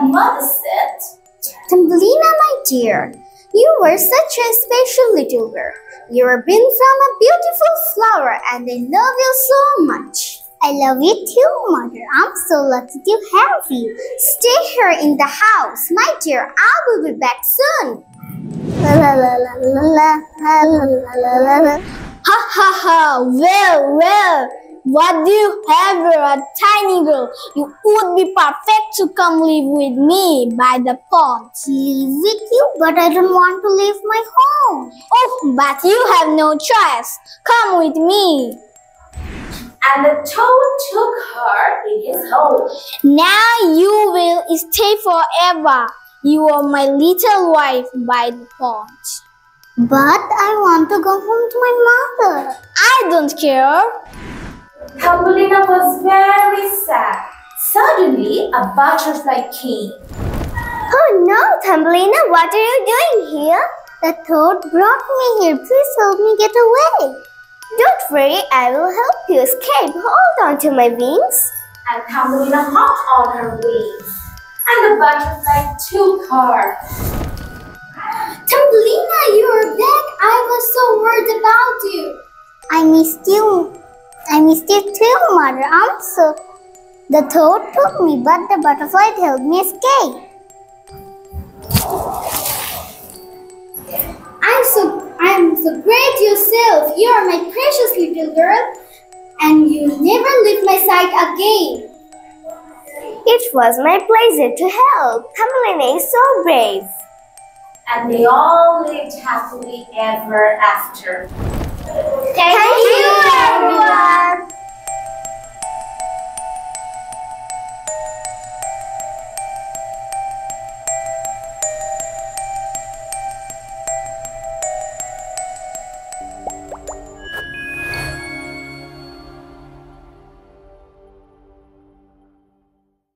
mother said, Thumbelina, my dear, you were such a special little girl. You were born from a beautiful flower and I love you so much. I love you too, Mother. I'm so lucky to have you. Stay here in the house, my dear. I will be back soon. La la la la la la la la la la. Ha ha ha! Well, what do you have? You're a tiny girl. You would be perfect to come live with me by the pond. Live with you? But I don't want to leave my home. Oh, but you have no choice. Come with me. And the toad took her in his home. Now you will stay forever. You are my little wife by the pond. But I want to go home to my mother. I don't care. Thumbelina was very sad. Suddenly, a butterfly came. Oh no, Thumbelina, what are you doing here? The toad brought me here. Please help me get away. Don't worry, I will help you escape. Hold on to my wings. And Thumbelina hopped on her wings. And the butterfly took her. Thumbelina, you're back. I was so worried about you. I missed you. I missed you too, Mother. The toad took me, but the butterfly helped me escape. I'm so great yourself. You are my precious little girl, and you'll never leave my side again. It was my pleasure to help. Thumbelina is so brave. And they all lived happily ever after. Thank you.